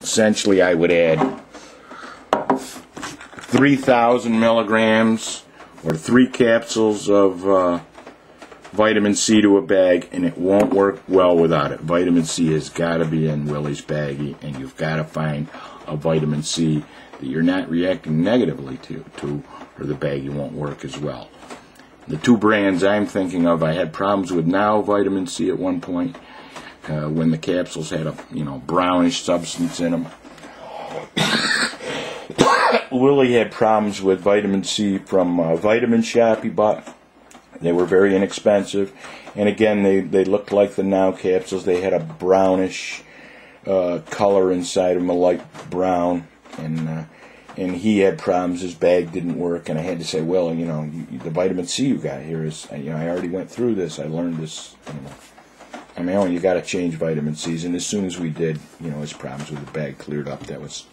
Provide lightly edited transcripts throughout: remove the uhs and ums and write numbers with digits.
Essentially, I would add 3,000 milligrams or 3 capsules of vitamin C to a bag, and it won't work well without it. Vitamin C has got to be in Willy's Baggie, and you've got to find a vitamin C that you're not reacting negatively to, or the Baggie won't work as well. The 2 brands I'm thinking of, I had problems with Now Vitamin C at one point when the capsules had a brownish substance in them. Willy had problems with vitamin C from Vitamin Shop he bought. They were very inexpensive, and again, they looked like the Now capsules. They had a brownish color inside of them, a light brown, and he had problems. His bag didn't work, and I had to say, well, the vitamin C you got here is, I already went through this. I learned this. On my own, you got to change vitamin C's, and as soon as we did, his problems with the bag cleared up. That was,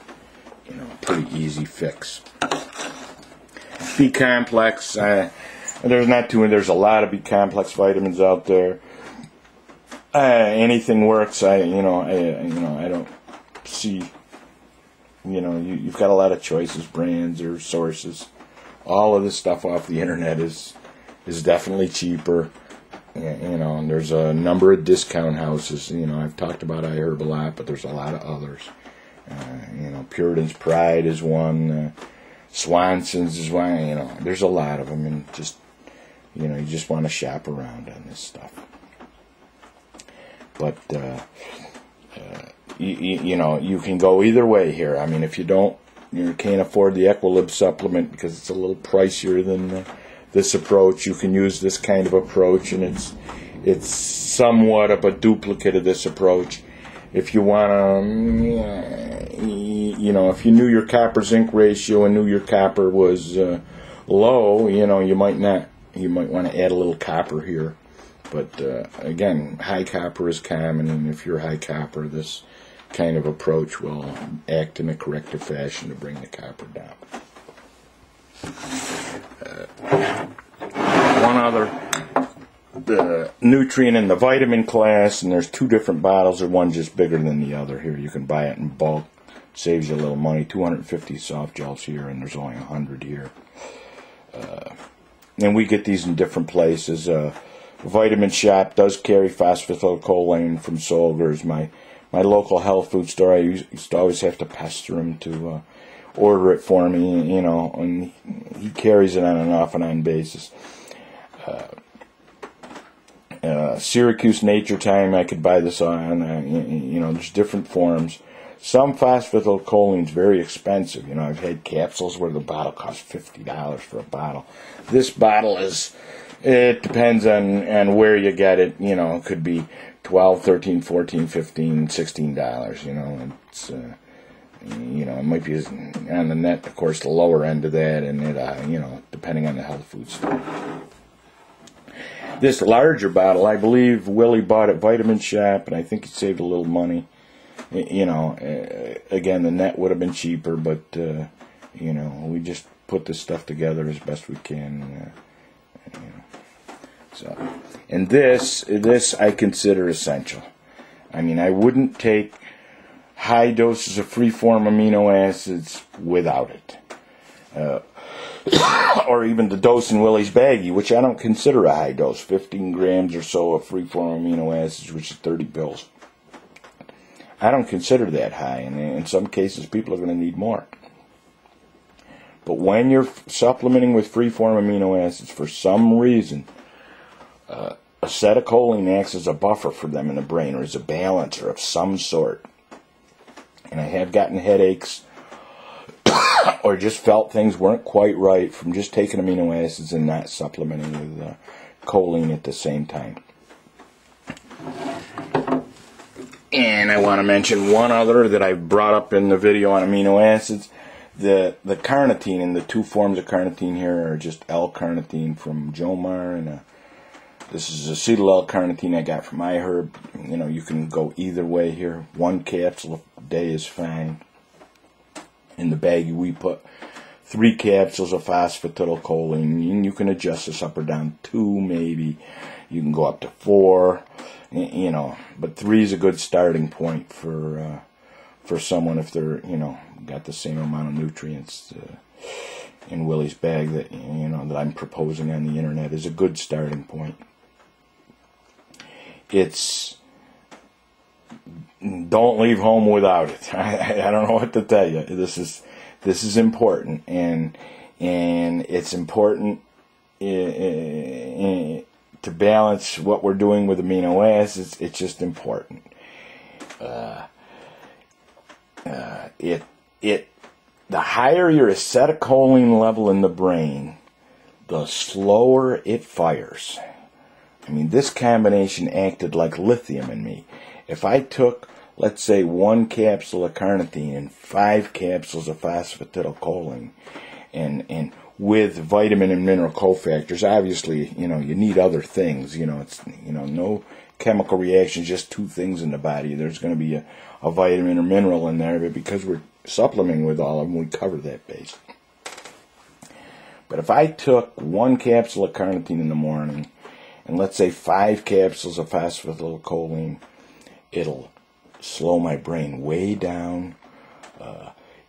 a pretty easy fix. B-complex. There's a lot of B-complex vitamins out there. Anything works. I don't see. You've got a lot of choices, brands or sources. All of this stuff off the internet is definitely cheaper. And there's a number of discount houses. I've talked about iHerb a lot, but there's a lot of others. Puritan's Pride is one. Swanson's is one. There's a lot of them, and you just want to shop around on this stuff. But you can go either way here. I mean, if you can't afford the Equilib supplement because it's a little pricier than this approach, you can use this kind of approach, and it's somewhat of a duplicate of this approach. If you want to, if you knew your copper zinc ratio and knew your copper was low, you might want to add a little copper here. But again, high copper is common, and if you're high copper, this kind of approach will act in a corrective fashion to bring the copper down. One other nutrient in the vitamin class, and there's 2 different bottles, or one just bigger than the other. Here, you can buy it in bulk. Saves you a little money. 250 soft gels here, and there's only 100 here. And we get these in different places. Vitamin Shop does carry phosphatidylcholine from Solgers. My local health food store, I used to always have to pester him to order it for me, and he carries it on an off-and-on basis. Syracuse Nature Time, I could buy this on. There's different forms. Some phosphatidylcholine is very expensive. I've had capsules where the bottle costs $50 for a bottle. This bottle it depends on where you get it. It could be $12, $13, $14, $15, $16. It's it might be on the net, of course, the lower end of that, and it depending on the health food store. This larger bottle, I believe Willy bought at Vitamin Shop, and I think he saved a little money. Again, the net would have been cheaper, but we just put this stuff together as best we can. And this I consider essential. I mean, I wouldn't take high doses of free-form amino acids without it. Or even the dose in Willy's Baggie, which I don't consider a high dose, 15 grams or so of free-form amino acids, which is 30 pills. I don't consider that high, and in some cases people are going to need more. But when you're supplementing with free-form amino acids, for some reason, acetylcholine acts as a buffer for them in the brain, or as a balancer of some sort. And I have gotten headaches or just felt things weren't quite right from just taking amino acids and not supplementing with choline at the same time. And I want to mention one other that I brought up in the video on amino acids. The carnitine, and the 2 forms of carnitine here are just L-carnitine from Jomar, and this is acetyl L-carnitine I got from iHerb. You can go either way here. 1 capsule a day is fine. In the Baggie, we put 3 capsules of phosphatidylcholine, and you can adjust this up or down. 2 maybe. You can go up to 4. But 3 is a good starting point for for someone if they're, got the same amount of nutrients in Willy's bag that, that I'm proposing on the internet is a good starting point. It's, don't leave home without it. I don't know what to tell you. This is important, and it's important to balance what we're doing with amino acids. It's just important. The higher your acetylcholine level in the brain, the slower it fires. I mean, this combination acted like lithium in me. If I took, let's say, 1 capsule of carnitine and 5 capsules of phosphatidylcholine, and with vitamin and mineral cofactors, obviously, you need other things. It's, no chemical reactions, just 2 things in the body. There's going to be a vitamin or mineral in there, but because we're supplementing with all of them, we cover that base. But if I took 1 capsule of carnitine in the morning, and let's say 5 capsules of phosphatidylcholine, it'll slow my brain way down.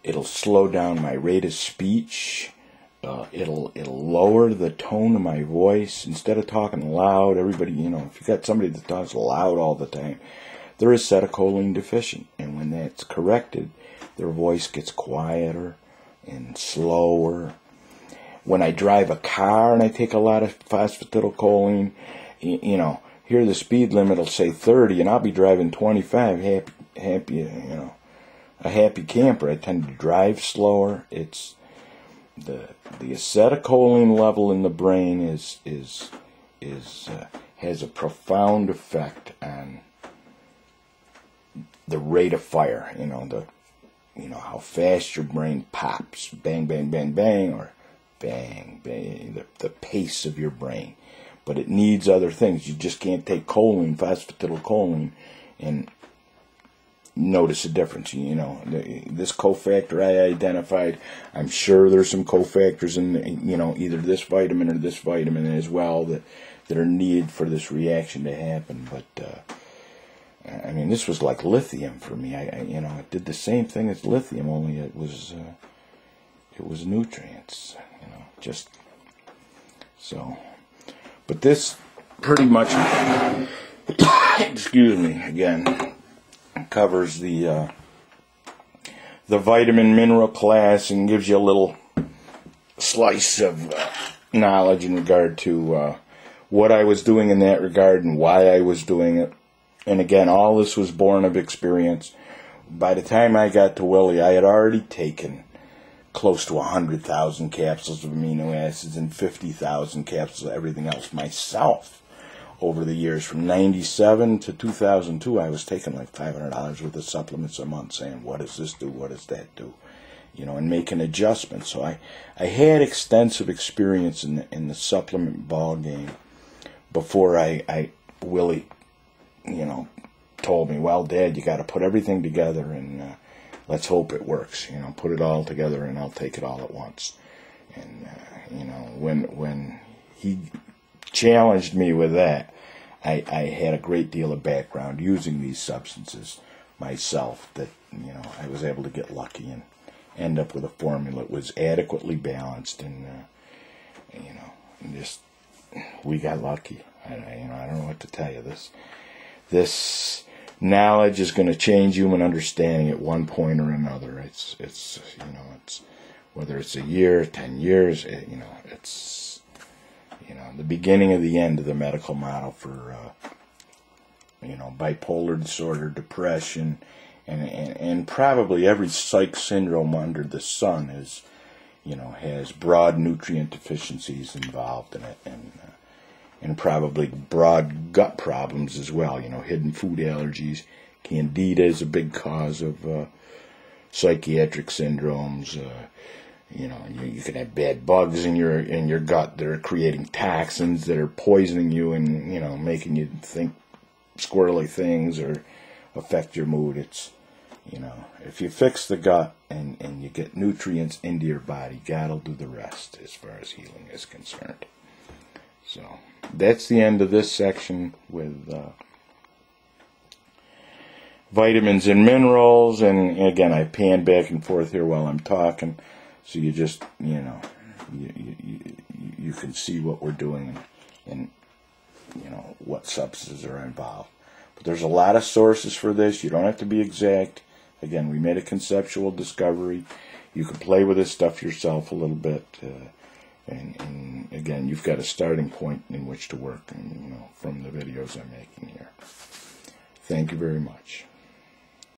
It'll slow down my rate of speech. It'll lower the tone of my voice. Instead of talking loud, everybody, if you got somebody that talks loud all the time, they're acetylcholine deficient. And when that's corrected, their voice gets quieter and slower. When I drive a car and I take a lot of phosphatidylcholine, here the speed limit will say 30, and I'll be driving 25, happy, a happy camper. I tend to drive slower. It's the acetylcholine level in the brain has a profound effect on the rate of fire. How fast your brain pops, bang, bang, bang, bang, or bang, bang, the pace of your brain. But it needs other things. You just can't take choline, phosphatidylcholine, and notice a difference. This cofactor I identified, I'm sure there's some cofactors in, either this vitamin or this vitamin as well that are needed for this reaction to happen. But, this was like lithium for me. It did the same thing as lithium, only it was nutrients, just so. But this pretty much, excuse me, again, covers the vitamin mineral class and gives you a little slice of knowledge in regard to what I was doing in that regard and why I was doing it. And again, all this was born of experience. By the time I got to Willy, I had already taken close to 100,000 capsules of amino acids and 50,000 capsules of everything else myself over the years. From 97 to 2002, I was taking like $500 worth of supplements a month, saying, what does this do, what does that do? And making adjustments. So I had extensive experience in the supplement ball game before Willy, told me, well, Dad, you got to put everything together and let's hope it works. Put it all together and I'll take it all at once. And, when he challenged me with that, I had a great deal of background using these substances myself that, I was able to get lucky and end up with a formula that was adequately balanced and, we got lucky. I don't know what to tell you. This knowledge is going to change human understanding at one point or another. It's whether it's a year, 10 years, it's the beginning of the end of the medical model for bipolar disorder, depression, and probably every psych syndrome under the sun has broad nutrient deficiencies involved in it, and probably broad gut problems as well. Hidden food allergies. Candida is a big cause of psychiatric syndromes. You can have bad bugs in your gut that are creating toxins that are poisoning you and making you think squirrely things or affect your mood. It's if you fix the gut and you get nutrients into your body, God will do the rest as far as healing is concerned. So that's the end of this section with vitamins and minerals, and again, I pan back and forth here while I'm talking, so you just, you know, you can see what we're doing and, you know, what substances are involved. But there's a lot of sources for this. You don't have to be exact. Again, we made a conceptual discovery. You can play with this stuff yourself a little bit, and again, you've got a starting point in which to work, and, you know, from the videos I'm making here. Thank you very much.